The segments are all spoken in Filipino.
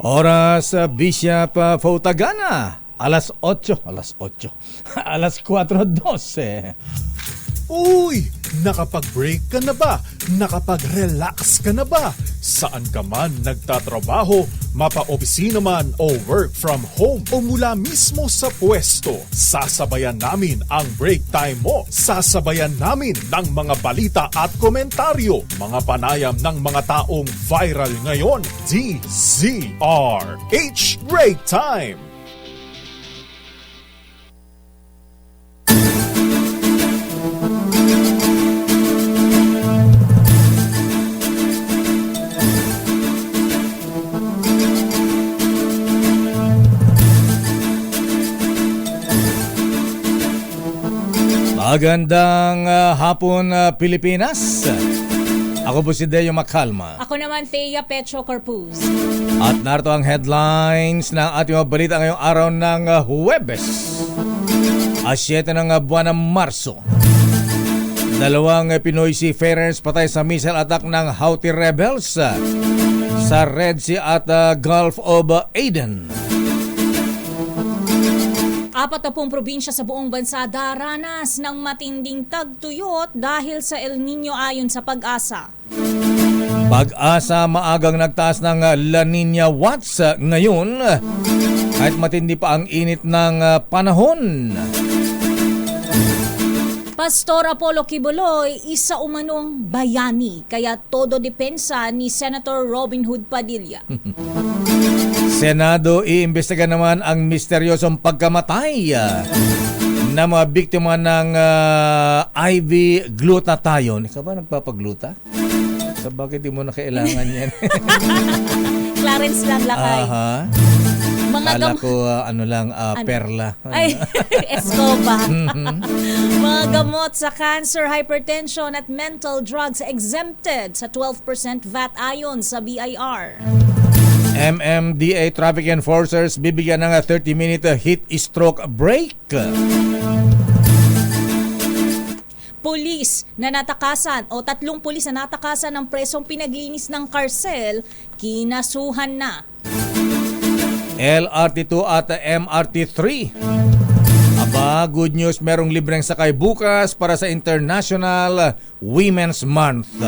Oras Bishop Fautagana. Alas 8. Alas 4:12. Uy! Nakapag-break ka na ba? Nakapag-relax ka na ba? Saan ka man nagtatrabaho, mapa-opisina man o work from home o mula mismo sa pwesto, sasabayan namin ang break time mo. Sasabayan namin ng mga balita at komentaryo, mga panayam ng mga taong viral ngayon. DZRH Break Time! Magandang hapon Pilipinas. Ako po si Deo Macalma. Ako naman Thea Petro Corpuz. At narito ang headlines ng ating mga balita ngayong araw ng Huwebes, 7 ng buwan ng Marso. 2 Pinoy seafarers patay sa missile attack ng Houthi rebels sa Red Sea at Gulf of Aden. 40 probinsya sa buong bansa daranas ng matinding tagtuyot dahil sa El Nino ayon sa Pag-asa. Pag-asa maagang nagtaas ng La Nina watts ngayon kahit matindi pa ang init ng panahon. Pastor Apollo Kibuloy, isa umanong bayani kaya todo depensa ni Senator Robin Hood Padilla. Senado iimbestiga naman ang misteryosong pagkamatay ng mga biktima ng IV glutathione. Ikaw ba nagpapagluta? So bakit di mo na kailangan yan? Clarence lang lakay. Aha. Kala ko perla. Ay, Escoba. Mga gamot sa cancer, hypertension at mental drugs exempted sa 12% VAT ayon sa BIR. MMDA traffic enforcers bibigyan ng 30-minute heat stroke break. Pulis na natakasan o 3 pulis na natakasan ng presong pinaglinis ng karsel, kinasuhan na. LRT2 at MRT3. Aba, good news, merong libreng sakay bukas para sa International Women's Month.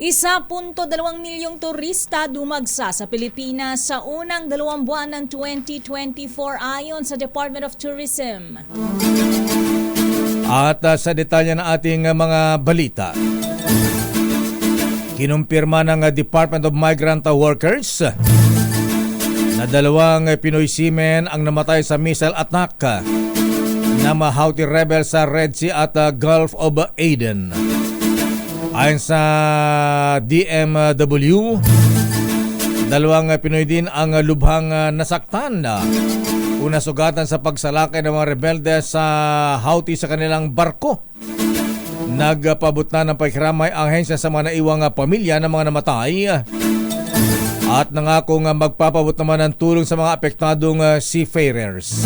1.2 milyong turista dumagsa sa Pilipinas sa unang 2 buwan ng 2024 ayon sa Department of Tourism. At sa detalye ng ating mga balita, kinumpirma ng Department of Migrant Workers na 2 Pinoy seamen ang namatay sa missile attack ng Houthi rebels sa Red Sea at Gulf of Aden. Ayon sa DMW, 2 Pinoy din ang lubhang nasaktan na una sugatan sa pagsalakay ng mga rebelde sa Houthi sa kanilang barko. Nagpabot na ng pakikiramay ang ahensya sa mga naiwang pamilya ng mga namatay at nangako nga magpapabot naman ng tulong sa mga apektadong seafarers.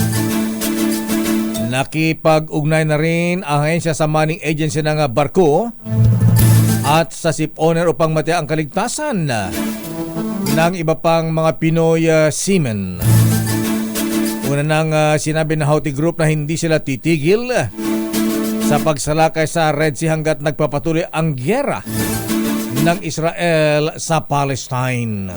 Nakipag-ugnay na rin ang ahensya sa manning agency ng barko at sa ship owner upang matiyak ang kaligtasan ng iba pang mga Pinoy seamen. Una nang sinabi ng Houthi Group na hindi sila titigil sa pagsalakay sa Red Sea hanggat nagpapatuloy ang gyera ng Israel sa Palestine.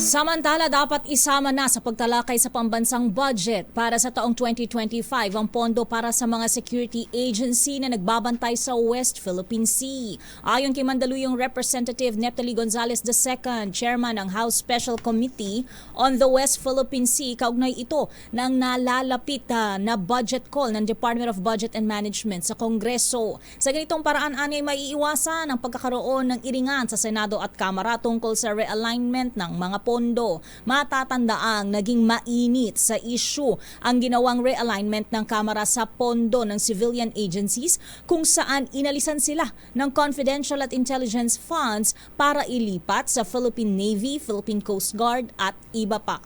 Samantala, dapat isama na sa pagtalakay sa pambansang budget para sa taong 2025 ang pondo para sa mga security agency na nagbabantay sa West Philippine Sea. Ayon kay Mandaluyong Representative Neptali Gonzales II, chairman ng House Special Committee on the West Philippine Sea, kaugnay ito ng nalalapit na budget call ng Department of Budget and Management sa Kongreso. Sa ganitong paraan, anay maiiwasan ang pagkakaroon ng iringan sa Senado at Kamara tungkol sa realignment ng mga pondo. Matatandaang naging mainit sa issue ang ginawang realignment ng Kamara sa pondo ng civilian agencies kung saan inalisan sila ng confidential at intelligence funds para ilipat sa Philippine Navy, Philippine Coast Guard at iba pa.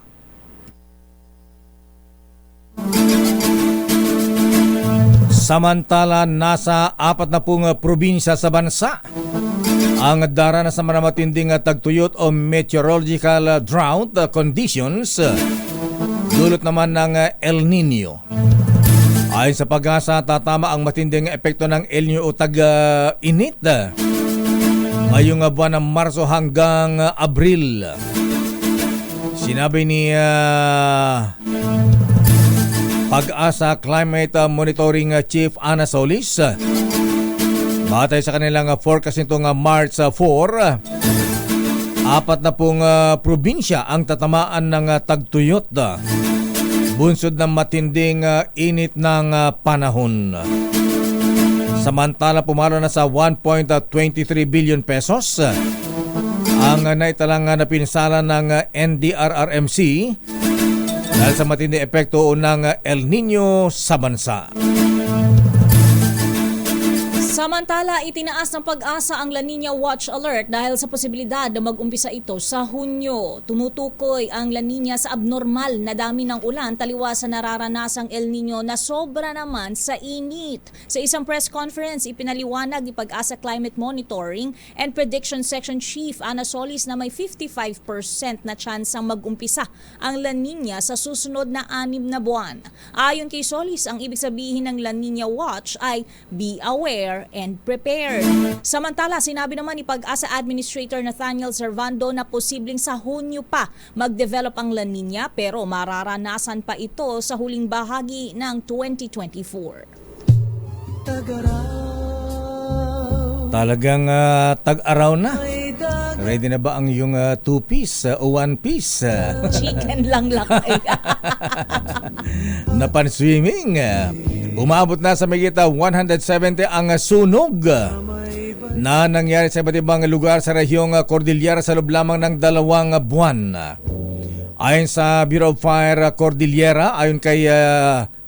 Samantala, nasa 40 probinsya sa bansa Ang daranas naman ng matinding tagtuyot o meteorological drought conditions dulot naman ng El Nino. Ayon sa pag-asa, tatama ang matinding epekto ng El Nino o tag-init ngayong buwan ng Marso hanggang Abril. Sinabi ni Pag-asa Climate Monitoring Chief Ana Solis, batay sa kanilang forecast nitong March 4, apat na pong probinsya ang tatamaan ng tagtuyot, bunsod ng matinding init ng panahon. Samantala, pumalo na sa 1.23 billion pesos ang naitalang napinsala ng NDRRMC dahil sa matinding epekto ng El Nino sa bansa. Samantala, itinaas ng Pag-asa ang La Nina Watch Alert dahil sa posibilidad na mag-umpisa ito sa Hunyo. Tumutukoy ang La Nina sa abnormal na dami ng ulan taliwas sa nararanasang El Nino na sobra naman sa init. Sa isang press conference, ipinaliwanag ni Pag-asa Climate Monitoring and Prediction Section Chief Ana Solis na may 55% na tsansang mag-umpisa ang La Nina sa susunod na 6 na buwan. Ayon kay Solis, ang ibig sabihin ng La Nina Watch ay be aware and prepared. Samantala, sinabi naman ni Pag-asa Administrator Nathaniel Servando na posibleng sa Hunyo pa mag-develop ang La Nina pero mararanasan pa ito sa huling bahagi ng 2024. Talagang tag-araw na. Ready na ba ang iyong two-piece o one-piece? Chicken lang lakay. Napan-swimming. Umabot na sa megita 170 ang sunog na nangyari sa iba't ibang lugar sa rehiyong Cordillera sa loob lamang ng 2 buwan. Ayon sa Bureau of Fire Cordillera, ayon kay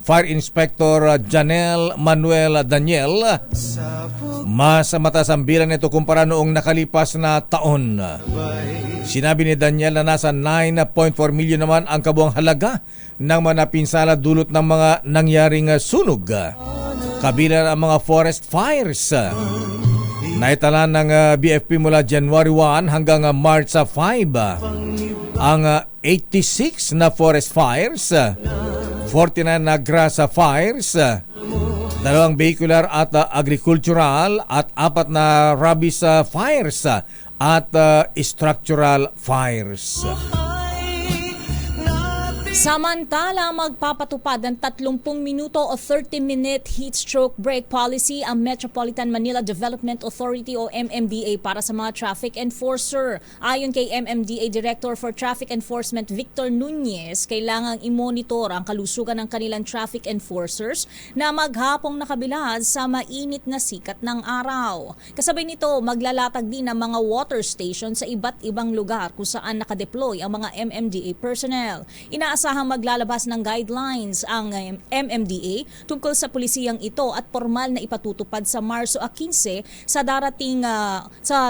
Fire Inspector Janelle Manuel Daniel, mas mataas ang bilang nito kumpara noong nakalipas na taon. Sinabi ni Daniel na nasa 9.4 million naman ang kabuang halaga ng mga napinsala dulot ng mga nangyaring sunog. Kabilang ang mga forest fires. Naitala ng BFP mula January 1 hanggang March 5 ang 86 na forest fires, 49 na grass fires, 2 vehicular at agricultural at 4 na rabies fires at structural fires. Samantala, magpapatupad ng 30 minuto o 30-minute heat stroke break policy ang Metropolitan Manila Development Authority o MMDA para sa mga traffic enforcer. Ayon kay MMDA Director for Traffic Enforcement Victor Nunez, kailangang i-monitor ang kalusugan ng kanilang traffic enforcers na maghapong nakabilad sa mainit na sikat ng araw. Kasabay nito, maglalatag din ng mga water station sa iba't ibang lugar kung saan nakadeploy ang mga MMDA personnel. Inaasahang maglalabas ng guidelines ang MMDA tungkol sa pulisiyang ito at formal na ipatutupad sa Marso 15 sa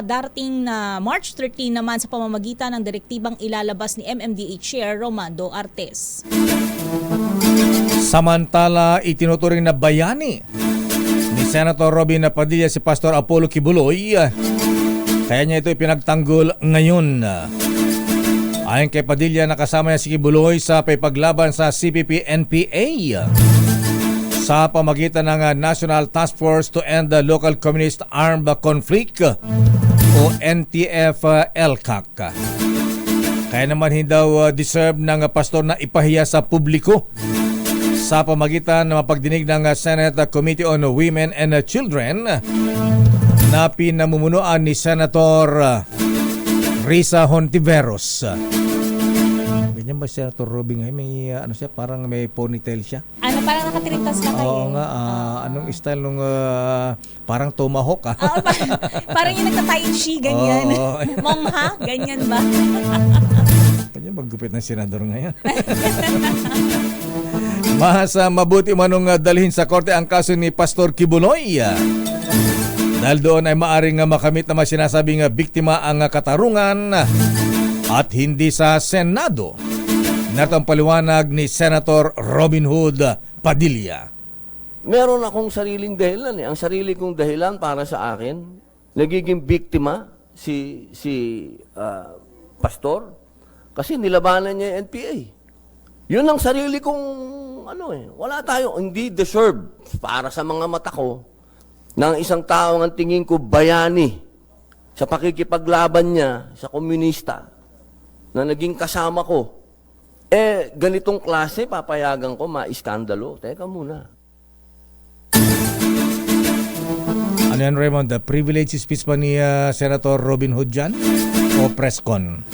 darating March 13 naman sa pamamagitan ng direktibang ilalabas ni MMDA Chair Romando Artes. Samantala, itinuturing na bayani ni Senator Robin Padilla si Pastor Apollo Kibuloy, kaya niya ito ipinagtanggol ngayon. Ayon kay Padilla, nakasama niya si Kibuloy sa paglaban sa CPP-NPA sa pamagitan ng National Task Force to End the Local Communist Armed Conflict o NTF-LCAC. Kaya naman hindi daw deserve ng pastor na ipahiya sa publiko sa pamagitan ng mapagdinig ng Senate Committee on Women and Children na pinamumunuan ni Senator Risa Hontiveros. Ganyan ba Senator Robin ngayon? May parang may ponytail siya. Parang nakatirintas na kayo. Oo nga, anong style nung parang tomahawk Parang yung nagta-tai chi, ganyan. Mongha, ganyan ba? Kanya maggupit ng senador ngayon. Mas mabuti manong dalhin sa korte ang kaso ni Pastor Kibuloy. Dahil doon ay maaring makamit na sinasabing biktima ang katarungan at hindi sa Senado. Narito ang paliwanag ni Senator Robin Hood Padilla. Meron akong sariling dahilan. Ang sarili kong dahilan para sa akin, nagiging biktima si pastor kasi nilabanan niya yung NPA. Yun ang sarili kong wala tayo, hindi deserve para sa mga mata ko ng isang tao ang tingin ko bayani sa pakikipaglaban niya sa komunista na naging kasama ko. Ganitong klase, papayagan ko, maiskandalo. Teka muna. Ano yan, Raymond? The privilege speech ba ni Senator Robin Hood dyan? O press con?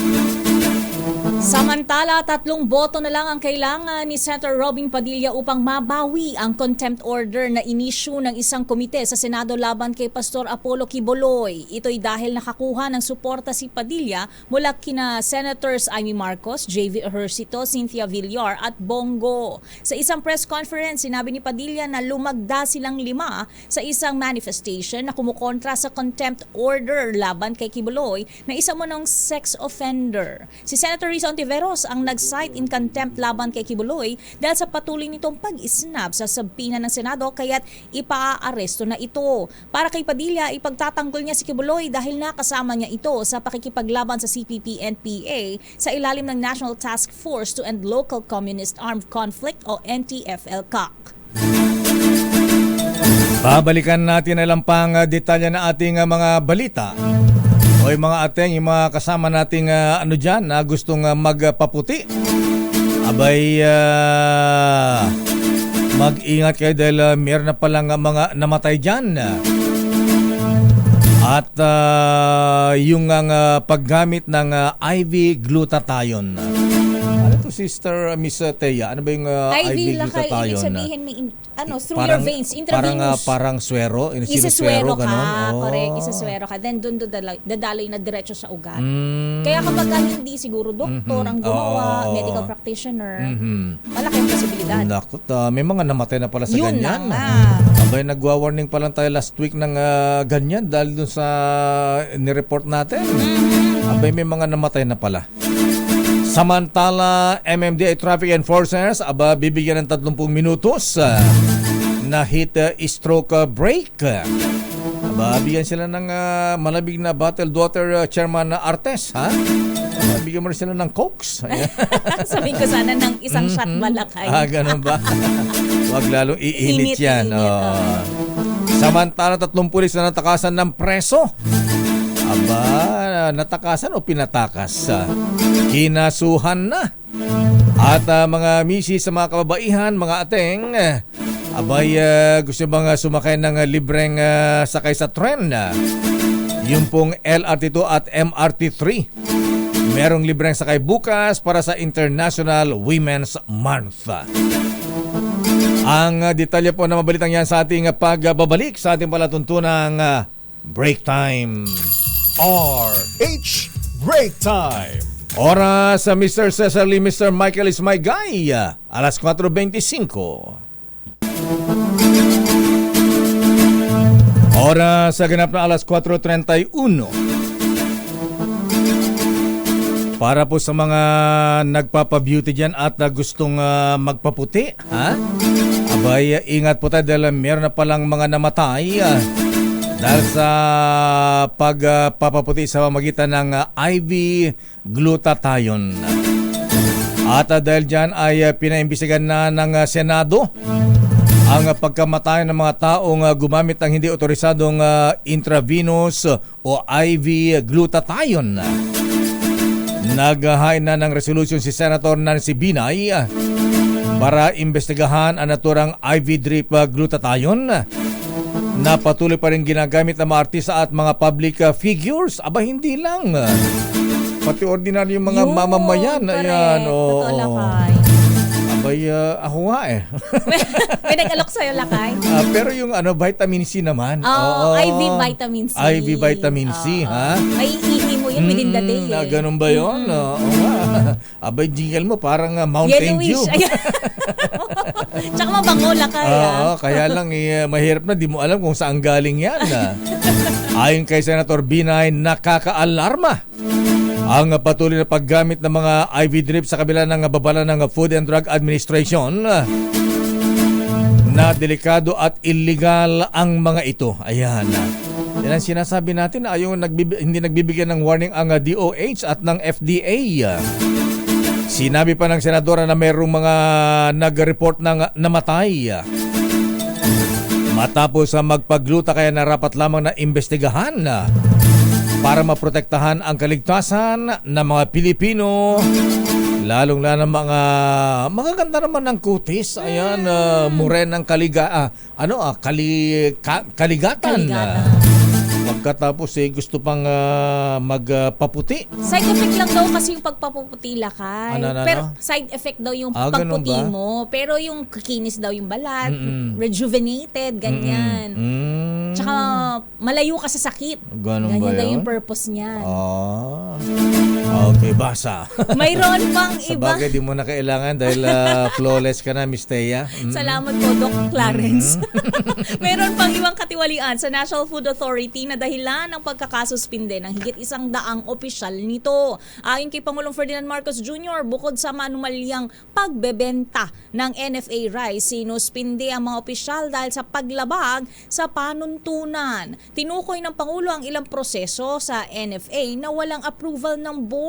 Samantala, 3 boto na lang ang kailangan ni Senator Robin Padilla upang mabawi ang contempt order na inisyu ng isang komite sa Senado laban kay Pastor Apollo Quiboloy. Ito'y dahil nakakuha ng suporta si Padilla mula kina Senators Amy Marcos, JV Ejercito, Cynthia Villar at Bongo. Sa isang press conference, sinabi ni Padilla na lumagda silang 5 sa isang manifestation na kumukontra sa contempt order laban kay Quiboloy na isa mo ng sex offender. Si Senator Rizzo Ontiveros ang nag-cite in contempt laban kay Quiboloy dahil sa patuloy nitong pag-isnab sa sabina ng Senado kaya't ipaaresto na ito. Para kay Padilla, ipagtatanggol niya si Quiboloy dahil nakasama niya ito sa pakikipaglaban sa CPP-NPA sa ilalim ng National Task Force to End Local Communist Armed Conflict o NTF-ELCAC. Babalikan natin na lang pang detalye na ating mga balita. O yung mga ateng, yung mga kasama nating dyan na gustong magpaputi. Abay, mag-ingat kayo dahil meron na palang mga namatay dyan. At yung paggamit ng IV glutathione. Ano to, Sister Miss Thea? Ano ba yung IV lakay, glutathione? ibig sabihin may through your veins, intravenous. Parang swero, Isaswero ka, ganun. correct, isaswero ka. Then doon dadaloy na diretso sa ugat. Kaya kapag hindi siguro doktor ang gumawa, medical practitioner, malaki ang posibilidad. Naku, may mga namatay na pala sa Yun ganyan. na nga. Abay, nagwa-warning pa lang tayo last week ng ganyan dahil dun sa nireport natin. Abay, may mga namatay na pala. Samantala, MMDA Traffic Enforcers bibigyan ng 30 minutos na heat stroke break. Bigyan sila ng malabig na bottled water, Chairman Artes, ha? Bigyan mo rin sila ng cokes. Sabihin ko sana ng isang shot malakay. Ganun ba? Huwag lalong iinit yan. Samantala, 30 pulis na natakasan ng preso. Natakasan o pinatakas? Kinasuhan na. At mga misis sa mga kababaihan, mga ateng, gusto bang sumakay ng libreng sakay sa tren? Yung pong LRT2 at MRT3. Merong libreng sakay bukas para sa International Women's Month. Ang detalye po na mabalitang yan sa ating pagbabalik sa ating palatuntunang break time. RH Break Time. Oras sa Mr. Cesar Lee, Mr. Michael is my guy. Alas 4:25. Oras sa ganap na alas 4:31. Para po sa mga nagpapa-beauty dyan at gustong magpaputi, ha? Abay, ingat po tayo dahil meron na palang mga namatay dahil sa pagpapaputi sa pamamagitan ng IV glutathione. At dahil dyan ay pinaimbestigan na ng Senado ang pagkamatay ng mga taong gumamit ng hindi otorisadong intravenous o IV glutathione. Naghahain na ng resolution si Senator Nancy Binay para imbestigahan ang naturang IV drip glutathione na patuloy pa rin ginagamit ng mga artista at mga public figures. Hindi lang. Pati ordinaryong mga mamamayan. Ayan, Totoo, lakay. Ako nga May nag-alok sa'yo, lakay? Pero yung vitamin C naman. IV vitamin C. IV vitamin C, ha? May ihi mo yun within the day. Ganun ba yun? Jingle mo parang Mountain Dew. Tsaka mabango, lakay. Kaya lang mahirap na, di mo alam kung saan galing yan. Ayon kay Senator Binay, nakakaalarma ang patuloy na paggamit ng mga IV drip sa kabila ng babala ng Food and Drug Administration na delikado at illegal ang mga ito. Ayan. Yan ang sinasabi natin na hindi nagbibigyan ng warning ang DOH at ng FDA. Sinabi pa ng senadora na mayroong mga nag-report ng namatay matapos magpagluta, kaya narapat lamang na imbestigahan para maprotektahan ang kaligtasan ng mga Pilipino, lalong-lalo mga magaganda naman ng kutis. Ayan, murenang kaligatan. Pagkatapos gusto pang magpaputi. Side effect lang daw kasi yung pagpapuputi, Lakay. Ano? Pero side effect daw yung ganun pagputi ba? mo. Pero yung kikinis daw yung balat, rejuvenated, ganyan. Tsaka malayo ka sa sakit. Ganun ganyan ba daw yun? yung purpose niyan. Okay, basa. Mayroon pang Sa iba. bagay, di mo na kailangan dahil flawless ka na, Miss Thea. Salamat po, Doc Clarence. Meron pang ibang katiwalian sa National Food Authority na dahilan ng pagkakasuspinde ng higit 100 opisyal nito. Ayon kay Pangulong Ferdinand Marcos Jr., bukod sa manumalyang pagbebenta ng NFA rice, sinuspinde ang mga opisyal dahil sa paglabag sa panuntunan. Tinukoy ng Pangulo ang ilang proseso sa NFA na walang approval ng board.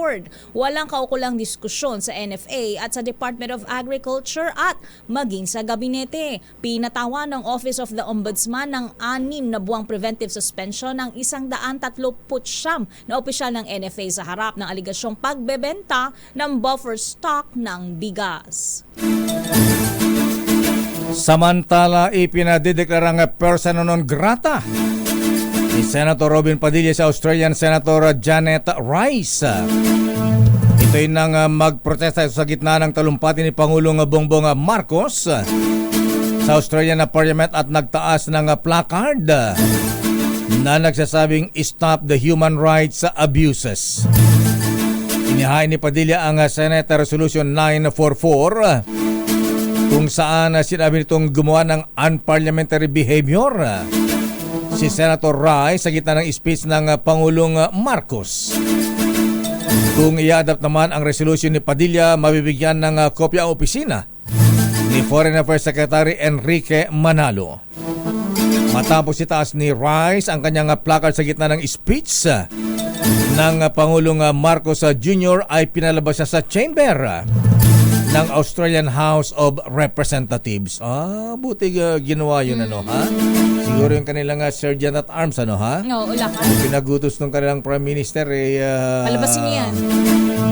Walang kaukulang diskusyon sa NFA at sa Department of Agriculture at maging sa gabinete. Pinatawan ng Office of the Ombudsman ng 6 na buwang preventive suspension ng 139 na opisyal ng NFA sa harap ng aligasyong pagbebenta ng buffer stock ng bigas. Samantala, ipinadideklarang persona non grata ni Senator Robin Padilla sa Australian Senator Janet Rice. Ito'y nang magprotesta sa gitna ng talumpati ni Pangulong Bongbong Marcos sa Australian Parliament at nagtaas ng placard na nagsasabing stop the human rights abuses. Inihain ni Padilla ang Senate Resolution 944 kung saan sinabi nitong gumawa ng unparliamentary behavior si Senator Rice sa gitna ng speech ng Pangulong Marcos. Kung i-adapt naman ang resolution ni Padilla, mabibigyan ng kopya ang opisina ni Foreign Affairs Secretary Enrique Manalo. Matapos itaas ni Rice ang kanyang placard sa gitna ng speech ng Pangulong Marcos Jr. ay pinalabas siya sa chamber ng Australian House of Representatives. Buti ginawa yun, ha? Siguro yung kanilang sergeant at arms, ha? No, Lakay. Pinagutos ng kanilang Prime Minister, Palabasin niyo yan.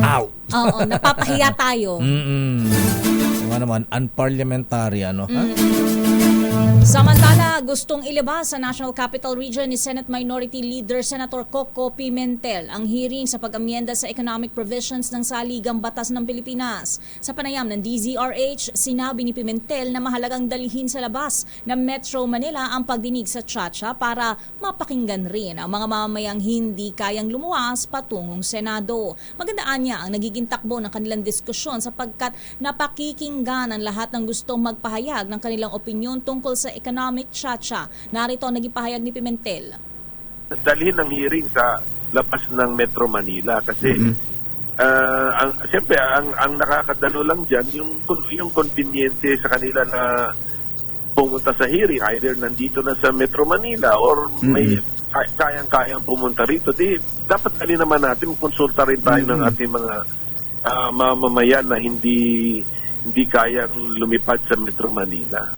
out! Oo, napapahiya tayo. Diba naman, unparliamentary, ha? Samantala, gustong ilabas sa National Capital Region ni Senate Minority Leader Senator Coco Pimentel ang hearing sa pag-amyenda sa economic provisions ng Saligang Batas ng Pilipinas. Sa panayam ng DZRH, sinabi ni Pimentel na mahalagang dalhin sa labas ng Metro Manila ang pagdinig sa Chacha para mapakinggan rin ang mga mamamayang hindi kayang lumuwas patungong Senado. Magandaan niya ang nagiging takbo ng kanilang diskusyon sapagkat napakikinggan ang lahat ng gustong magpahayag ng kanilang opinyon tungkol sa economic Chacha. Narito ang naging pahayag ni Pimentel. Dalhin ng hearing sa labas ng Metro Manila kasi siyempre ang nakakadalo lang diyan yung conveniente sa kanila na pumunta sa hearing, either nandito na sa Metro Manila or may kayang pumunta rito. Dapat dalhin naman natin konsulta rin tayo ng ating mga mamamayan na hindi kayang lumipad sa Metro Manila.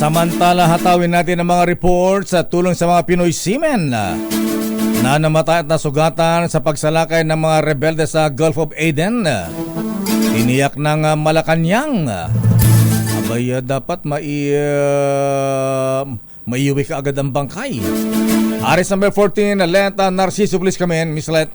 Samantala, hatawin natin ang mga reports sa tulong sa mga Pinoy seamen na namatay at nasugatan sa pagsalakay ng mga rebelde sa Gulf of Aden. Tiniyak ng Malacanang. Abay, dapat maiuwi ka agad ang bangkay. Aris number 14, Lenta Narciso, please come in, Miss Let.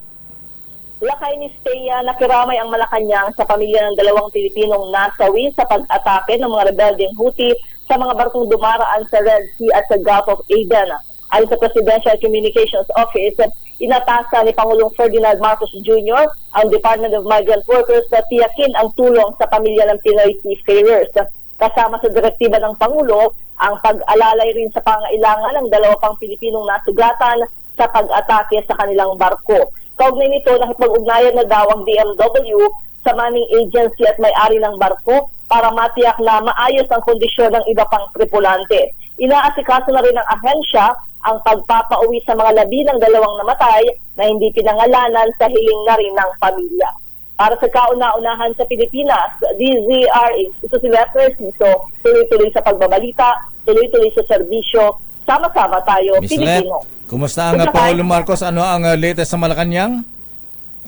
Lakay ni Stea, nakiramay ang Malacanang sa pamilya ng 2 Pilipinong nasawi sa pag-atake ng mga rebeldeng Houthi sa mga barkong dumaraan sa Red Sea at sa Gulf of Aden. Ayon sa Presidential Communications Office, inatasa ni Pangulong Ferdinand Marcos Jr. ang Department of Migrant Workers na tiyakin ang tulong sa pamilya ng Pinoy seafarers. Kasama sa direktiba ng Pangulo, ang pag-alalay rin sa pangailangan ng 2 pang Pilipinong nasugatan sa pag-atake sa kanilang barko. Kaugnay nito, nakipag-ugnayan na daw ang DMW sa manning agency at may-ari ng barko para matiyak na maayos ang kondisyon ng iba pang tripulante. Inaasikaso na rin ng ahensya ang pagpapauwi sa mga labi ng 2 namatay na hindi pinangalanan sa hiling na rin ng pamilya. Para sa kauna-unahan sa Pilipinas, DZRH, ito si Letters, so tuloy-tuloy sa pagbabalita, tuloy-tuloy sa serbisyo, sama-sama tayo, Miss Pilipino. Let, kumusta ang Pangulo Marcos? Ano ang latest sa Malacanang?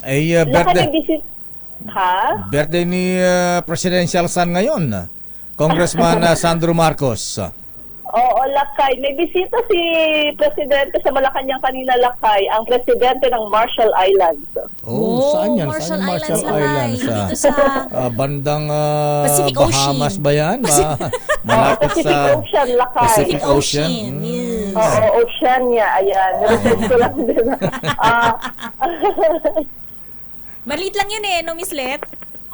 Ay, birthday ni Presidential Son ngayon, Congressman Sandro Marcos. Oo, Lakay. May bisita si Presidente sa Malacanang kanina, Lakay, ang Presidente ng Marshall Islands. Oh, saan yan? Marshall Saan Islands, Islands? Dito sa Bandang Pacific Bahamas Ocean. ba yan? Malapit Pacific sa Ocean, Lakay. Pacific Ocean. Yes. Oo, Oceania, ayan. Research ko lang din. Maliit lang yun no, Miss Let?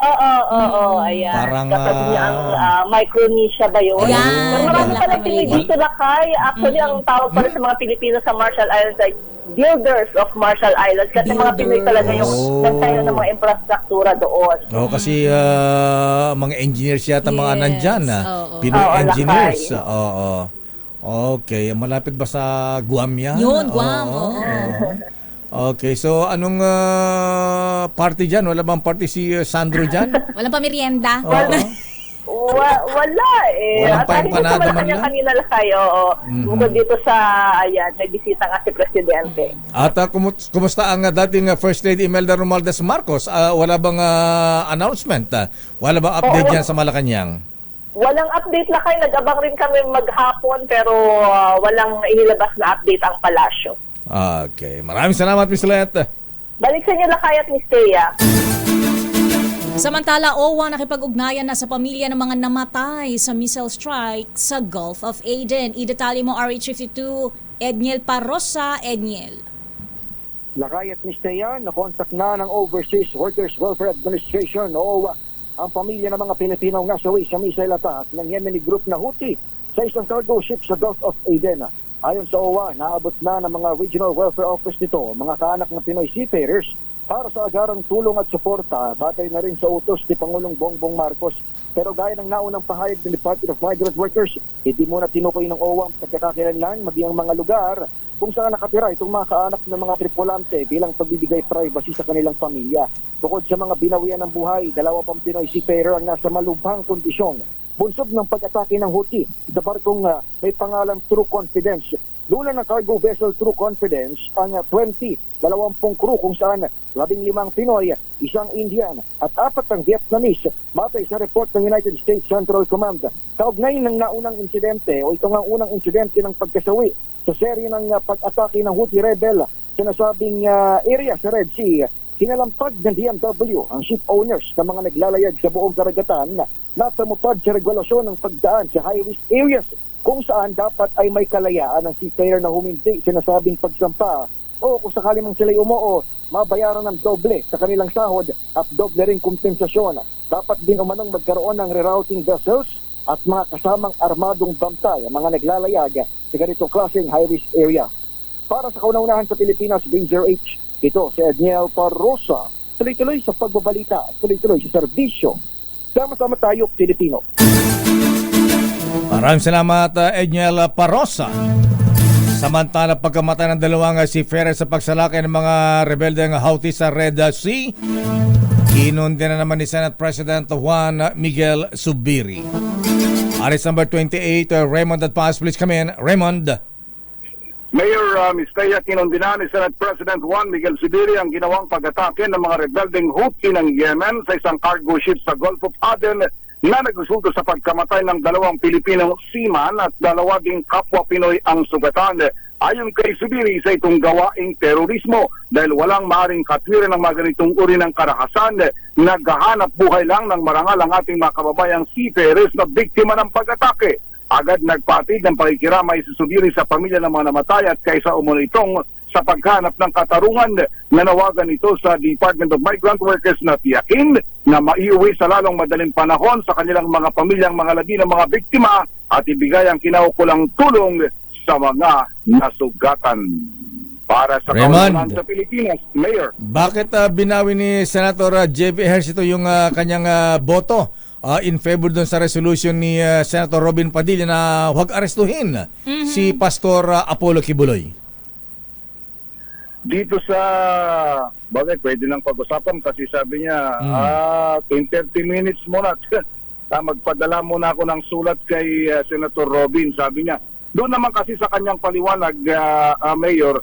Oo, ayan. Parang, Katabi niya ang Micronesia ba yun? Ayan, Pero marami yung pala Lakay. dito, Lakay. Actually, ang tawag pala sa mga Pilipino sa Marshall Islands ay builders of Marshall Islands. Kasi mga Pinoy talaga yung Oh. nagtayo ng mga infrastruktura doon. Oh, kasi mga engineers yata mga Yes. nandyan. Oo. Pinoy Oo, engineers. Lakay. Oo. Okay, malapit ba sa Guam yan? Yun, Guam, oo. Okay, so anong party dyan? Wala bang party si Sandro dyan? Walang pamerienda? Wala eh. Walang At pa dito sa empanada man Malacanang lang? kanina lang kayo. Bukod dito sa, ayan, may bisita nga si Presidente. At kumusta ang dating First Lady Imelda Romualdez Marcos? Wala bang announcement? Wala bang update Oo. dyan sa Malacanang? Walang update, Lakay. Nag-abang rin kami maghapon pero walang inilabas na update ang palasyo. Okay, maraming salamat, Miss Let. Balik sa inyo, Lakay at Miss Thea. Samantala, OWA nakipag-ugnayan na sa pamilya ng mga namatay sa missile strike sa Gulf of Aden. Idetalye mo RH52, Edniel Parrosa. Edniel. Lakay at Mistea, nakontak na ng Overseas Workers Welfare Administration o OWA ang pamilya ng mga Pilipinong nasawi sa missile attack ng Yemeni group na Houthi sa isang cargo ship sa Gulf of Aden. Ayon sa OWA, naabot na ng mga Regional Welfare Office nito mga kaanak ng Pinoy seafarers para sa agarang tulong at suporta batay na rin sa utos ni Pangulong Bongbong Marcos. Pero gaya ng naunang pahayag ng Department of Migrant Workers, hindi muna tinukoy ng OWA ang pagkakakilanlan maging ang mga lugar kung saan nakatira itong mga kaanak ng mga tripulante bilang pagbibigay privacy sa kanilang pamilya. Bukod sa mga binawian ng buhay, 2 pang Pinoy seafarer ang nasa malubhang kondisyon. Bunsod ng pag-atake ng Houthi sa barkong may pangalang True Confidence. Lula ng cargo vessel True Confidence ang 20 crew kung saan 15 Pinoy, 1 Indian at 4 ang Vietnamese batay sa report ng United States Central Command. Kaugnay ng naunang insidente o ito nga unang insidente ng pagkasawi sa serye ng pag-atake ng Houthi rebel sa nasabing area sa Red Sea, sinalampag ng DMW ang ship owners sa mga naglalayag sa buong karagatan na tumupad sa regulasyon ng pagdaan sa high-risk areas kung saan dapat ay may kalayaan ng seafarer na huminti sa nasabing pagsampa o kung sakali mang sila'y umuo, mabayaran ng doble sa kanilang sahod at doble ring kompensasyon. Dapat din umanong magkaroon ng rerouting vessels at mga kasamang armadong bantay ang mga naglalayag sa ganitong klaseng high-risk area. Para sa kauna-unahan sa Pilipinas, DZRH, ito si Edniel Parrosa. Tuloy-tuloy sa pagbabalita, tuloy-tuloy sa serbisyo. Sama-sama tayo, Pilipino. Maraming salamat, Edniel Parrosa. Samantala, pagkamatay ng 2 seafarer sa pagsalakay ng mga rebeldeng Houthi sa Red Sea, kinundi na naman ni Senate President Juan Miguel Zubiri. Aris number 28, Raymond at Paz, please come in. Raymond. Mayor Mistea, kinundina ni Senate President Juan Miguel Zubiri ang ginawang pag-atake ng mga rebeldeng Houthi ng Yemen sa isang cargo ship sa Gulf of Aden na nagresulta sa pagkamatay ng 2 Pilipinong seaman at 2 ding kapwa Pinoy ang sugatan. Ayon kay Zubiri, sa itong gawaing terorismo dahil walang maaring katwiran ng mga ganitong uri ng karahasan. Naghahanap buhay lang ng marangal ang ating mga kababayang seafarers na biktima ng pag-atake. Agad nagpatid ng pakikiramay si Zubiri sa pamilya ng mga namatay at kaysa umuno itong sa paghanap ng katarungan. Nanawagan ito sa Department of Migrant Workers na tiyakin na maiuwi sa lalong madaling panahon sa kanilang mga pamilyang mga labi ng mga biktima at ibigay ang kinaukulang tulong sa mga nasugatan. Para sa kaunlaran sa Pilipinas, Mayor. Bakit binawi ni Senator J.B. Ejercito yung kanyang boto in favor dun sa resolution ni Senator Robin Padilla na huwag arestuhin si Pastor Apollo Kibuloy. Dito sa bagay, pwede nang pag-usapan kasi sabi niya, 30 minutes muna. Magpadala muna ako ng sulat kay Senator Robin. Sabi niya, doon naman kasi sa kanyang paliwanag, Mayor,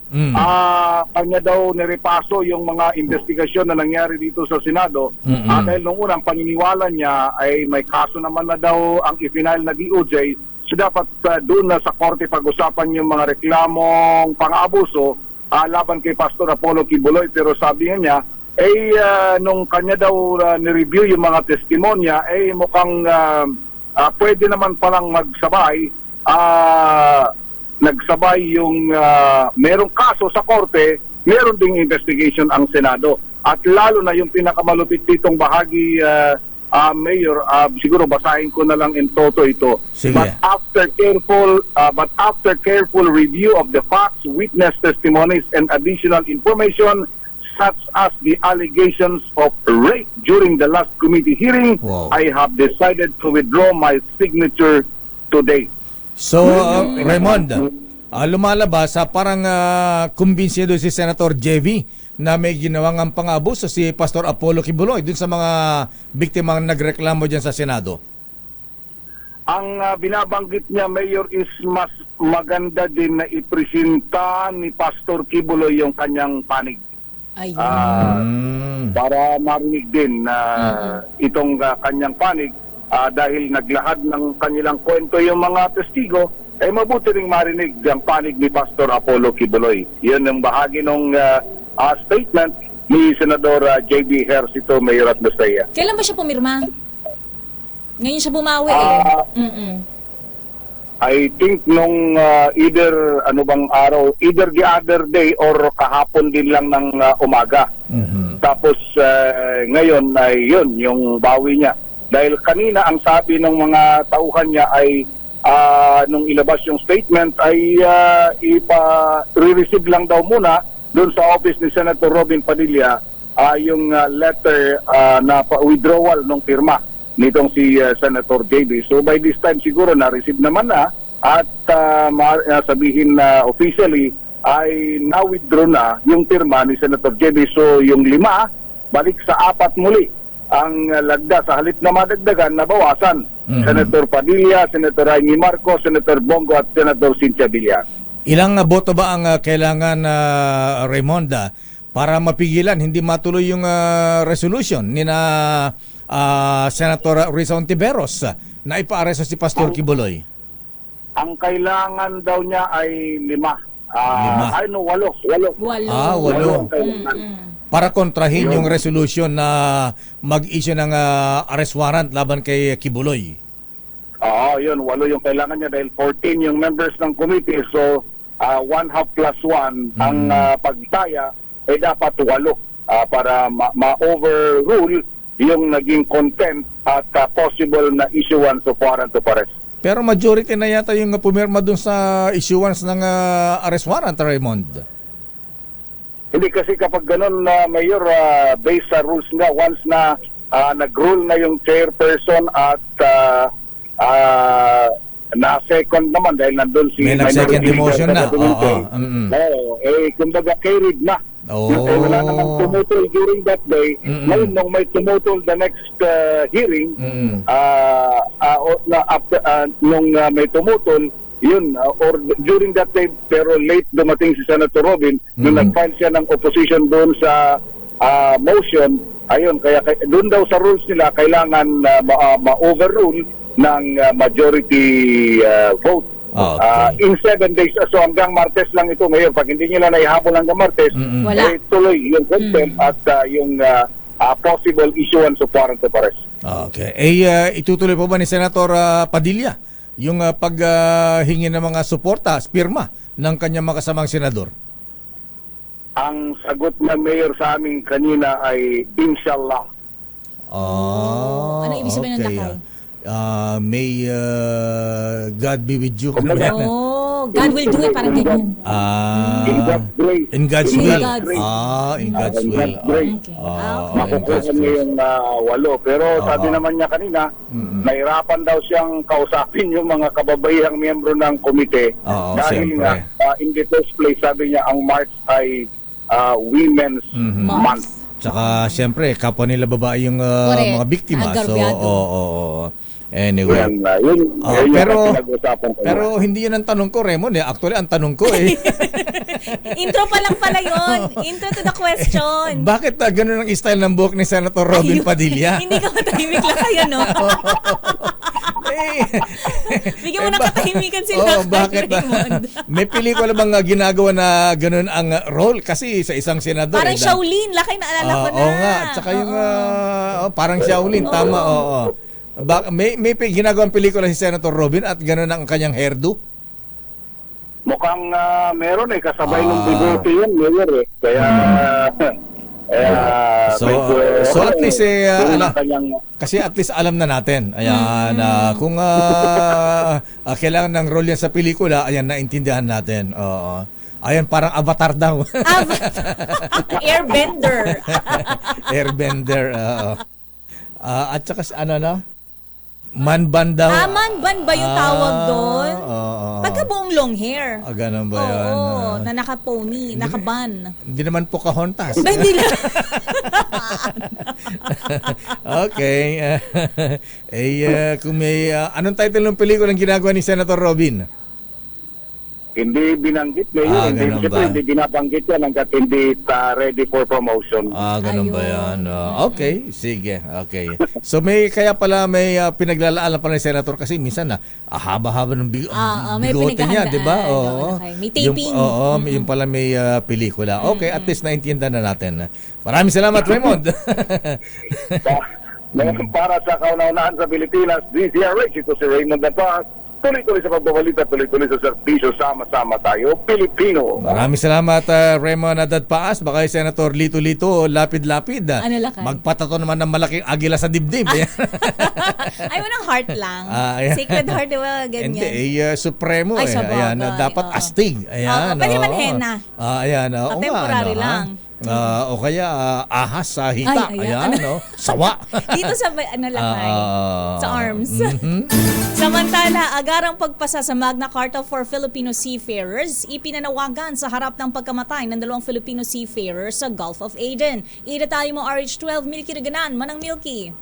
kanya daw nirepaso yung mga investigasyon na nangyari dito sa Senado. Dahil nung unang paniniwala niya ay may kaso naman na daw ang ipinail na DOJ. So dapat doon na sa korte pag-usapan yung mga reklamong pang-abuso laban kay Pastor Apollo Kibuloy. Pero sabi niya, nung kanya daw ni-review yung mga testimonya, mukhang pwede naman palang magsabay. Nagsabay yung merong kaso sa korte, meron ding investigation ang Senado. At lalo na yung pinakamalupit ditong bahagi, Mayor, siguro basahin ko na lang in toto ito. Sige. But after careful review of the facts, witness testimonies, and additional information such as the allegations of rape during the last committee hearing, Wow. I have decided to withdraw my signature today. So, Raymond, lumalabas parang kumbinsido si Senator JV na may ginawang ang pang-abuso si Pastor Apollo Kibuloy dun sa mga biktimang nagreklamo dyan sa Senado. Ang binabanggit niya, Mayor, is mas maganda din na ipresenta ni Pastor Kibuloy yung kanyang panig. Ayun. Para marinig din na itong kanyang panig dahil naglahad ng kanilang kwento yung mga testigo, mabuti ring marinig ang panig ni Pastor Apollo Kibuloy. Yun ang bahagi ng statement ni Senador J.B. Hercito, Mayor at Lusaya. Kailan ba siya pumirma? Ngayon siya bumawi I think nung either the other day or kahapon din lang ng umaga. Tapos ngayon ay yun yung bawi niya. Dahil kanina ang sabi ng mga tauhan niya ay nung ilabas yung statement ay re-receive lang daw muna doon sa office ni Senator Robin Padilla yung letter na withdrawal ng firma nitong si Senator JB. So by this time siguro na-receive naman na at sabihin na officially ay na-withdraw na yung firma ni Senator JB. So yung 5 balik sa 4 muli ang lagda. Sa halip na madagdagan, nabawasan. Senator Padilla, Senator Raimi Marcos, Senator Bongo at Senator Cynthia Villar. Ilang boto ba ang kailangan, Raymond, para mapigilan, hindi matuloy yung resolution ni na Senator Risa Ontiveros na ipaaresto si Pastor Kibuloy? Ang kailangan daw niya ay 5. 5? 8. 8. 8. Para kontrahin yung resolution na mag-issue ng arrest warrant laban kay Kibuloy. Yun, 8 yung kailangan niya dahil 14 yung members ng committee. So, 1/2 plus 1 ang pagtaya ay dapat 8 para ma-overrule yung naging contempt at possible na issuance of warrant of arrest. Pero majority na yata yung pumirma dun sa issuance ng arrest warrant, Raymond. Hindi kasi kapag ganun, Mayor, based sa rules nga, once na nag-rule na yung chairperson at na-second naman dahil nandun si May nag-second demotion na. Kumbaga carried na. Wala namang tumutol during that day. Ngayon, nung may tumutol the next hearing, nung may tumutol, yun, or during that day, pero late dumating si Senator Robin, nung nag-file siya ng opposition doon sa motion, ayun, kaya doon daw sa rules nila, kailangan ma-overrule ng majority vote. In 7 days, so hanggang Martes lang ito ngayon. Pag hindi nila naihabol hanggang Martes, tuloy yung contempt at yung possible issuance of warrant of arrest. Okay. Itutuloy po ba ni Senator Padilla yung paghingi ng mga suporta, pirma ng kanyang mga kasamang senador? Ang sagot ng mayor sa amin kanina ay inshallah. Ano ibig sabihin ng lakay? May God be with you. God will do it, parang ganyan. In God's grace. In God's In will. God's- In God's In will. God's grace. Okay. In Makukuha God's niya will. yung 8. Pero sabi naman niya kanina, nahirapan daw siyang kausapin yung mga kababayang miyembro ng komite. Oo, dahil siyempre. nga, in the first place, sabi niya, ang March ay Women's Month. Tsaka, siyempre, kapwa nila babae yung Correct. mga biktima. So, Agarbyado. Anyway. Yun pero, yung pinag-usapan ko. pero hindi yun ang tanong ko, Raymond. Actually, ang tanong ko Intro pa lang pala yun. Intro to the question. bakit ganun ang style ng buhok ni Senator Robin Ayun. Padilla? Hindi ka matahimik lang kayo, no? Eh, Bigyan mo ng katahimikan sila oh, kay bakit? Raymond. May pelikula bang ginagawa na ganun ang role? Kasi sa isang senador. Parang Shaolin. Laki naalala ko na. Oo nga. Tsaka yung parang Shaolin. Tama, oo. May ginagawang pelikula si Senator Robin at ganun ang kanyang hairdo? Mukhang meron kasabay ng bigote yun, Mayor Kaya, So at least kanyang kasi at least alam na natin. Ayan, kung kailangan ng role yan sa pelikula, ayan, naintindihan natin. Oo. Ayan, parang avatar daw. Airbender. Airbender. At saka Man-ban daw. Man-ban ba yung tawag doon? Oo. Pagkabuong long hair. Ganun ba yan? Oo, na naka-pony, naka-ban. Hindi naman Pocahontas. Ba, hindi lang. Okay. Kung may anong title ng pelikulang ginagawa ni Senator Robin? hindi binanggit Mayor. Ganun Siyempre, ba? hindi binabanggit yan hanggat hindi ready for promotion. Ganun ba Ayun. yan? Okay, sige. Okay. So kaya pala may pinaglalaanan pa ni Senator kasi minsan haba-haba ng may bigote niya, di ba? pinaghahandaan. Oo. Okay. May taping. Yung pala may pelikula. Okay, at least naintindihan na natin. Maraming salamat, Raymond. Para sa kauna-unahan sa Pilipinas, DZRH, ito si Raymond Napas. Tuloy-tuloy sa pagbabalita, tuloy-tuloy sa serbisyo, sama-sama tayo, Pilipino. Maraming salamat, Raymond Nadadpaas. Baka yung Senator Lito-Lito, lapid-lapid. Ano lakay? Magpatato naman ng malaking agila sa dibdib. Ayaw ng heart lang. Ayan. Sacred heart, di ba? Ganyan. Hindi, supremo. Ay, sabagay. Ayan, dapat Oo. astig. Ayan. Pwede naman oo. henna. Ayan, oo nga, Temporary ano, lang. O kaya ahas sa hita. Ay, ayan. Ayan, no? Sawa. Dito sa lakay. Sa arms. mhm. Samantala, agarang pagpasa sa Magna Carta for Filipino Seafarers, ipinanawagan sa harap ng pagkamatay ng 2 Filipino seafarers sa Gulf of Aden. Idetalye mo RH12, Milky Reganan, Manang Milky.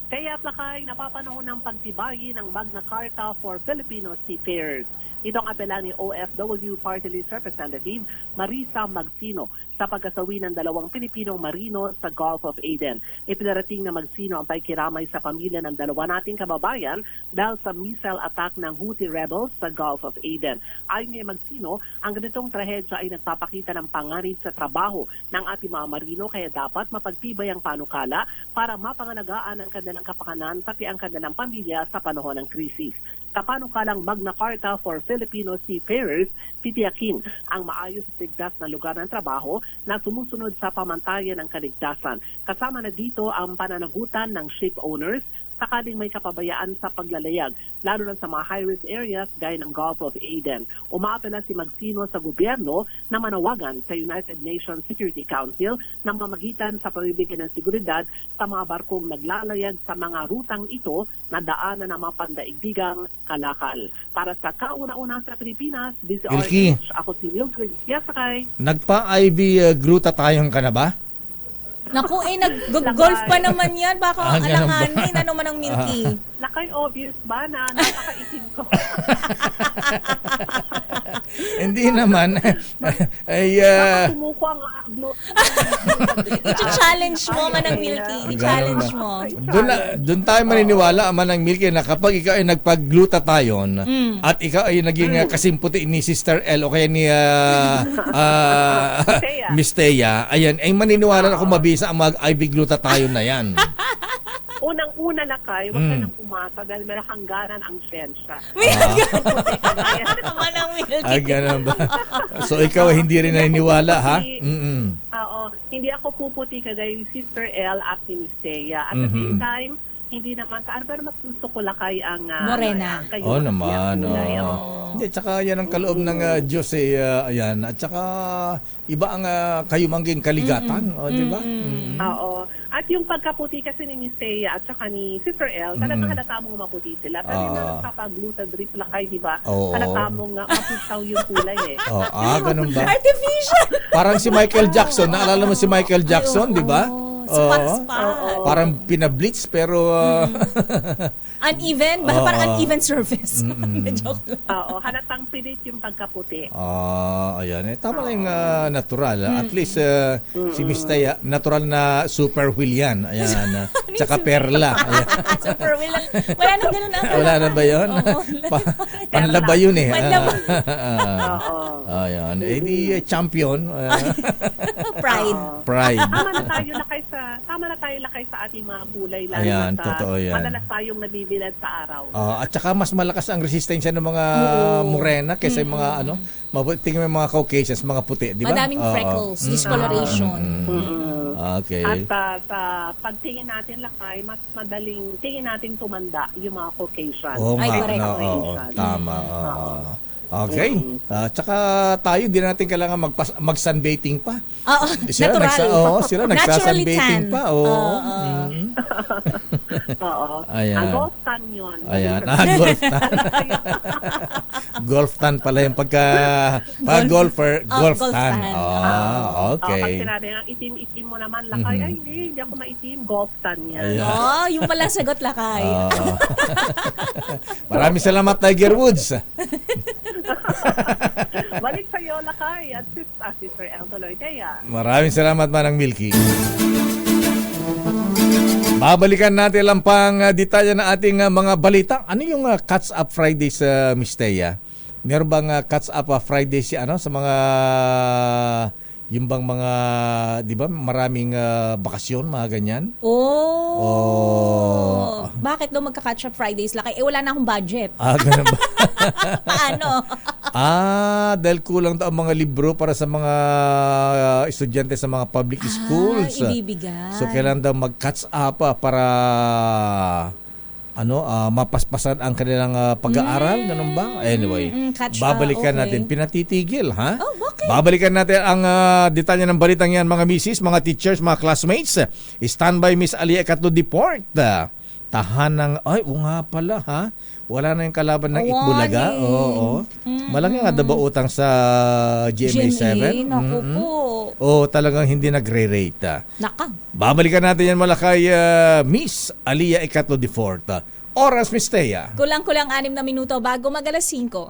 Kaya lakay, napapanahon ng pagtibayin ng Magna Carta for Filipino Seafarers. Ito ang apela ni OFW Party List Representative Marisa Magsino sa pagkasawi ng 2 Pilipinong marino sa Gulf of Aden. Ipinarating na Magsino ang pagkiramay sa pamilya ng 2 nating kababayan dahil sa missile attack ng Houthi rebels sa Gulf of Aden. Ayon kay Magsino, ang ganitong trahedya ay nagpapakita ng panganib sa trabaho ng ating mga marino kaya dapat mapagtibay ang panukala para mapangalagaan ang kanilang kapakanan pati ang kanilang pamilya sa panahon ng krisis. Sa panukalang Magna Carta for Filipino Seafarers, titiyakin ang maayos at ligtas na lugar ng trabaho na sumusunod sa pamantayan ng kaligtasan. Kasama na dito ang pananagutan ng ship owners sakaling may kapabayaan sa paglalayag, lalo na sa mga high-risk areas gaya ng Gulf of Aden. Umaapela si Magsino sa gobyerno na manawagan sa United Nations Security Council na mamagitan sa pamibigay ng seguridad sa mga barkong naglalayag sa mga rutang ito na daanan ng mga pandaigdigang kalakal. Para sa kauna-una sa Pilipinas, Milky. DZRH, ako si Milky. Yes, sakay. Nagpa-IV glutathione ka na ba? Naku, nag-golf pa naman yan. Baka ganun ba? alanganin. Ano man ang Milky? Lakay, obvious ba na napakaitim ko? Hindi naman. Ay, Tumuko ang I-challenge mo, Manang Milky. I-challenge mo. Doon tayo maniniwala, Manang Milky, na kapag ikaw ay nagpag-glutathione at ikaw ay naging kasimputi ni Sister L o kaya ni Miss Thea, ayan, ay maniniwala na kung mabisa ang mag-IV glutathione na yan. Unang-una lakay, huwag ka nang umasa dahil may hangganan ang siyensya. Manang Milky. Ganun ba? So ikaw ay hindi rin naniniwala, ha? Oo. Hindi ako puputi kagaya ni Sister L at ni Miss Thea. At the same time, hindi naman pero mas gusto ko lakay ang Morena. kayo. Oo naman. Kulay, Oo. Hindi, tsaka yan ang kaloob ng Diyos ayan. At tsaka iba ang kayumangging kaligatan. O, di ba? Oo. At yung pagkaputi kasi ni Miss Thea at saka ni Sister L, talagang halata mong maputi sila. Pero yung nagpapag-gluta drip lakay, di ba? Oo. Halata mong mapusaw yung kulay eh. Oh, ganun ba? Artificial! Parang si Michael Jackson. Naalala mo si Michael Jackson, di ba? Spot. Parang pinablitz pero Uneven? Baka parang uneven surface. Joke lang. Oo, halatang pilit yung pagkaputi. ayan. Tama lang yung natural. At least si Miss Thea, natural na super wheel yan. Ayan. Tsaka perla. Ayan. Super will. Wala nang ganun ang Wala na ba yun? Panlaba yun eh. Panlaba. Oo. Ayan. Di champion. Pride. Pride. Tama na tayo lakay sa ating mga kulay. Lalo Ayan, na sa totoo yan. madalas tayong nabibilad sa araw. At saka mas malakas ang resistensya ng mga morena kaysa yung mga tingin mo yung mga Caucasians, mga puti, di ba? Madaming freckles, discoloration. Okay. At sa pagtingin natin lakay, mas madaling tingin natin tumanda yung mga Caucasian. Oo Ay, nga, correct. tama. Okay. Tsaka tayo, di natin kailangan mag-sunbathing pa. Oo, natural. Sila Naturally nagsa-sunbathing tan. pa. Oo. Ayan. Ang golf tan yun. Ayan. Golf tan. Golf tan pala yung golfer, golf golf tan. tan. Pag Okay. sinabi nga, itim-itim mo naman lakay, ay hindi ako maitim, golf tan yan. Ayan. Yung pala sagot lakay. Maraming salamat, Tiger Woods. Balik sa iyo lakay at Sister El Tuloy Thea. Maraming salamat, Manang Milky. Babalikan natin lang pang detalye na ating mga balita. Ano yung Catch Up Friday sa Miss Thea? Meron bang Catch Up Friday sa mga yung bang mga, di ba, maraming bakasyon, mga ganyan? Bakit daw magka-catch up Fridays lakay? Wala na akong budget. Ganun ba? Paano? Dahil kulang daw ang mga libro para sa mga estudyante sa mga public schools. Ibibigay. So kailangan daw mag-catch up para mapaspasan ang kanilang pag-aaral, ganun ba? Anyway, babalikan natin. Pinatitigil, ha? Bakit? Babalikan natin ang detalye ng balitang yan, mga misis, mga teachers, mga classmates. Standby Miss Alia Ecatlo Deport. Tahanang, nga pala, ha? Wala na yung kalaban ng Itbulaga. Oo. Malaki nga daw ba utang sa GMA7? Naku po. Talagang hindi nagre-rate. Naka. Babalikan natin yan mula kay Miss Alia Ecatlo Deport. Oras, Miss Thea. Kulang-kulang 6 na minuto bago mag-alas 5.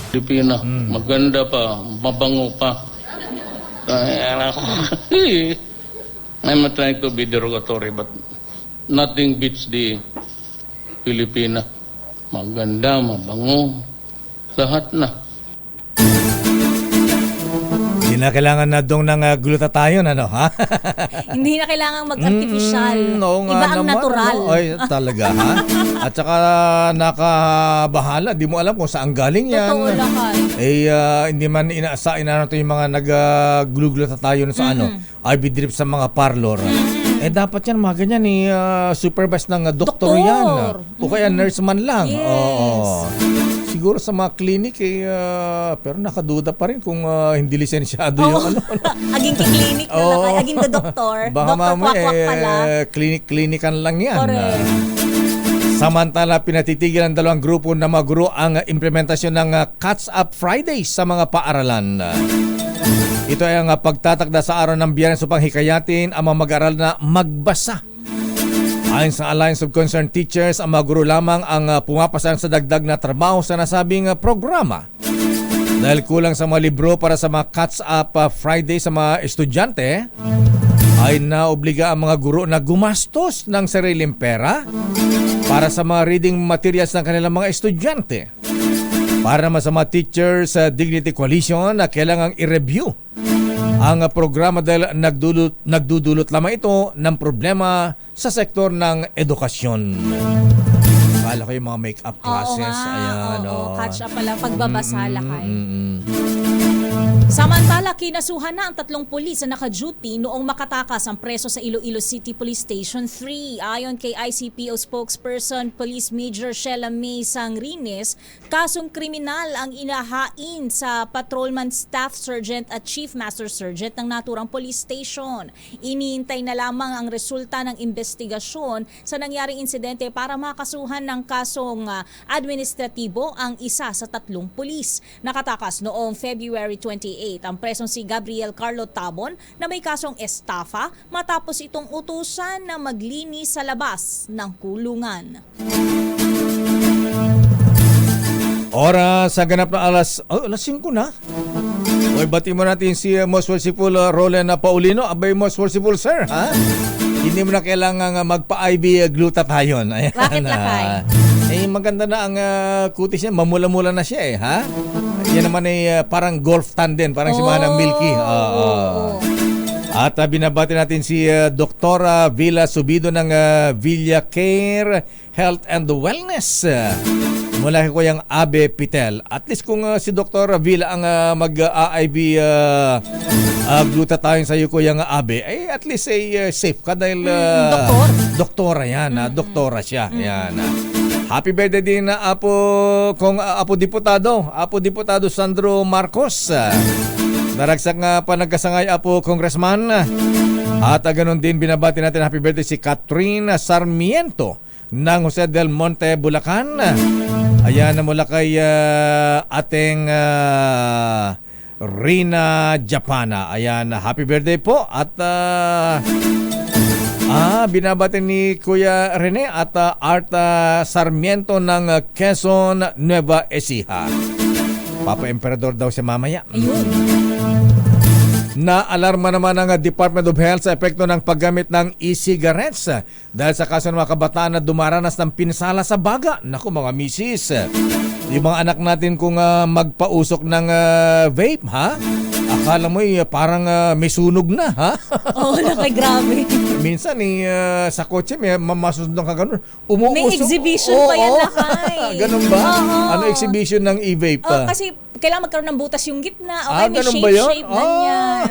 Pilipina, maganda pa, mabango pa. I'm not trying to be derogatory, but nothing beats the Pilipina. Maganda, mabango, lahat na. Hindi na kailangan na dong ng glutathione, ha? Hindi na kailangan mag-artificial. Iba ang natural. Ay, talaga, ha? At saka nakabahala. Di mo alam kung saan galing yan. Totoo lakay. Hindi man inaasain na ito yung mga nag-glutathione sa IV drip sa mga parlor. Dapat yan, mga ganyan, supervise ng doktor yan. O kaya nurse man lang. Yes. Siguro sa mga clinic, pero nakaduda pa rin kung hindi lisensyado yung Aging kiklinik na lakay. Aging doktor. Baka Doktor kwak-kwak pala. clinic-clinican lang yan. Correct. Samantala, pinatitigil ang dalawang grupo na mga guro ang implementasyon ng Catch Up Fridays sa mga paaralan. Ito ay ang pagtatakda sa araw ng Biyernes upang hikayatin ang mga mag-aaral na magbasa. Ayon sa Alliance of Concerned Teachers, ang mga guro lamang ang pumapasan sa dagdag na trabaho sa nasabing programa. Dahil kulang sa mga libro para sa mga Catch Up Friday sa mga estudyante, ay naobliga ang mga guro na gumastos ng sariling pera para sa mga reading materials ng kanilang mga estudyante. Para naman sa mga Teachers Dignity Coalition na kailangang i-review ang programa dahil nagdudulot lamang ito ng problema sa sektor ng edukasyon. Kala ko yung mga make-up classes. Oo nga. Ayan, Catch up pala pagbabasa lakay. Samantala, kinasuhan na ang 3 pulis na naka-duty noong makatakas ang preso sa Iloilo City Police Station 3. Ayon kay ICPO spokesperson Police Major Sheila May Sangrines, kasong kriminal ang inahain sa Patrolman Staff Sergeant at Chief Master Sergeant ng naturang police station. Iniintay na lamang ang resulta ng investigasyon sa nangyaring insidente para makasuhan ng kasong administratibo ang isa sa 3 pulis. Nakatakas noong February 28 ang presong si Gabriel Carlo Tabon na may kasong estafa matapos itong utusan na maglinis sa labas ng kulungan. Oras sa ganap na alas 5 na. Oy, bati mo natin si Most Worshipful Roland Paulino. Abay, Most Worshipful Sir, ha? Hindi mo na kailangan magpa-IV glutathione. Ayan. Bakit lakay? Maganda na ang kutis niya. Mamula-mula na siya ha? Yan naman ay parang golf tan din. Parang si Manang Milky. At binabati natin si Dr. Villa Subido ng Villa Care Health and Wellness. Mula ko yung Abe Pitel. At least kung si Dr. Villa ang mag-AIB glutathione sa iyo ko yung Abe, ay at least ay safe ka dahil doktora yan. Doktora siya. Yan. Happy birthday din na Apo Diputado Sandro Marcos. Naragsak nga pa nagkasangay Apo Congressman. At ganun din binabati natin happy birthday si Catherine Sarmiento ng Jose del Monte, Bulacan. Ayan na mula kay ating Rina Japana. Ayan, happy birthday po. At binabati ni Kuya Rene at Arta Sarmiento ng Quezon, Nueva Ecija. Papa Emperador daw si mamaya. Ayun. Na-alarma naman ang Department of Health sa epekto ng paggamit ng e-cigarettes dahil sa kaso ng mga kabataan na dumaranas ng pinsala sa baga. Naku mga misis, yung mga anak natin kung magpausok ng vape, ha? Akala mo parang may sunog na, ha? Oo, lakay, grabe. Minsan sa kotse may mamasunod ka ganun. Umuusok. May exhibition pa yan, lakay. Ganun ba? Oo. Ano exhibition ng e-vape? Kasi kailangan magkaroon ng butas yung gitna. Okay, may ganun ba yun? shape na yan.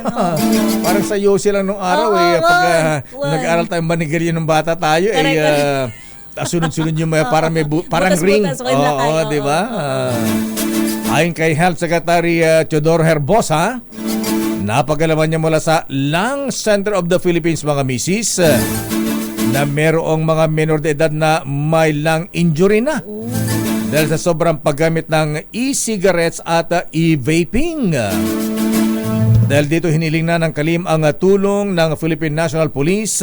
Parang sa Yossi lang nung araw pag nag-aral tayong manigarilyo ng bata tayo sunod-sunod yung parang may parang butas, ring. Oo, di ba? Ayon kay Health Secretary Teodoro Herbosa, napagalaman niya mula sa Lung Center of the Philippines mga misis na merong mga minor de edad na may lung injury na dahil sa sobrang paggamit ng e-cigarettes at e-vaping. Dahil dito hiniling na ng kalim ang tulong ng Philippine National Police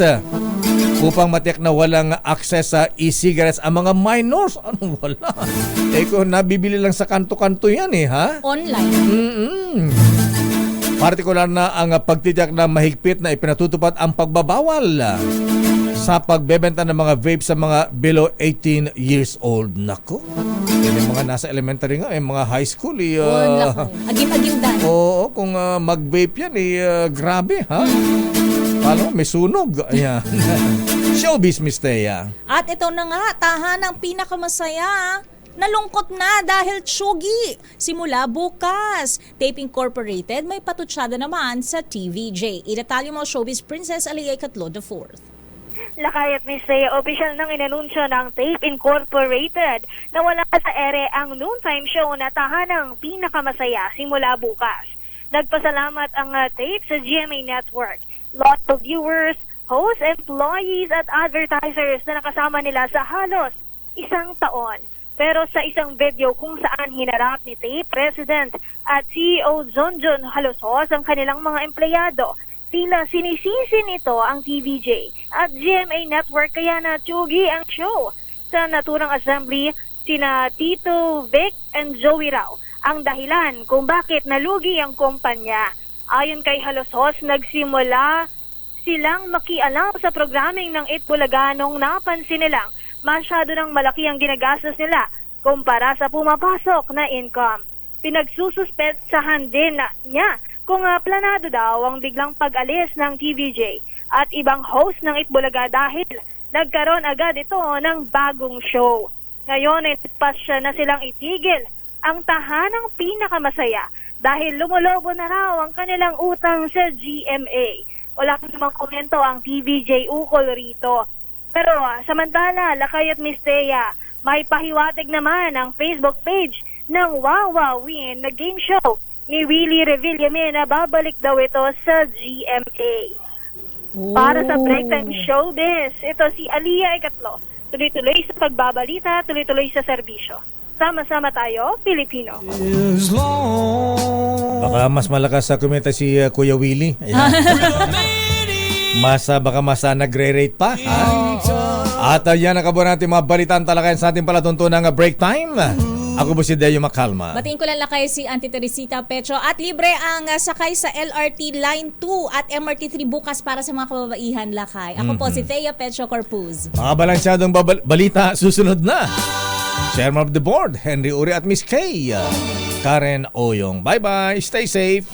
upang matiyak na walang access sa e-cigarettes ang mga minors. Ano wala? Kung nabibili lang sa kanto-kanto yan ha? Online. Partikular na ang pagtitiyak na mahigpit na ipinatutupad ang pagbabawal sa pagbebenta ng mga vape sa mga below 18 years old. Nako. May mga nasa elementary nga, mga high school. Agim-agim dan. Oo, kung mag-vape yan, grabe, ha? Paano? May sunog. Ayan. Showbiz, Miss Thea. At ito na nga, tahanang pinakamasaya. Nalungkot na dahil tsugi. Simula bukas. Tape Incorporated may patutsada naman sa TVJ. Idetalye mo, Showbiz Princess Aliyay Catlo IV. Lakay at Miss Thea, opisyal nang inanunsyo ng Tape Incorporated na wala sa ere ang noontime show na tahanang pinakamasaya simula bukas. Nagpasalamat ang Tape sa GMA Network, loyal viewers, hosts, employees at advertisers na nakasama nila sa halos 1 taon. Pero sa isang video kung saan hinarap ni Tape President at CEO Jonjon Halosos ang kanilang mga empleyado, tila sinisisi nito ang TVJ at GMA Network kaya natsugi ang show. Sa naturang assembly, sina Tito, Vic, and Joey raw ang dahilan kung bakit nalugi ang kumpanya. Ayon kay Halosos, nagsimula silang makialam sa programming ng Itbulaga nung napansin nilang masyado ng malaki ang ginagastos nila kumpara sa pumapasok na income. Pinagsususpetsahan din niya kung planado daw ang biglang pag-alis ng TVJ at ibang host ng Itbulaga dahil nagkaroon agad ito ng bagong show. Ngayon ay pasya na silang itigil ang tahanang pinakamasaya dahil lumulobo na raw ang kanilang utang sa GMA. Wala namang komento ang TVJ ukol rito. Pero samantala, Lakay at Miss Thea, may pahiwatig naman ang Facebook page ng Wawawin na game show ni Willie Revillame na babalik daw ito sa GMA. Para sa Breaktime Showbiz, ito si Aliyah Ikatlo. Tuloy-tuloy sa pagbabalita, tuloy-tuloy sa serbisyo. Sama-sama tayo, Pilipino. Baka mas malakas sa kumita si Kuya Willie. Ayan. Baka mas nagre-rate pa. Ha? At yan ang kabuo natin mga balitaan talakayan sa ating palatuntunan ng break time. Ako po si Deo Macalma. Batiin ko lang Lakay si Auntie Teresita Petro at libre ang sakay sa LRT Line 2 at MRT 3 bukas para sa mga kababaihan Lakay. Ako po si Thea Petro Corpuz. Mga balansyadong balita susunod na. Chairman of the Board, Henry Uri at Miss Kay, Karen Oyong. Bye-bye. Stay safe.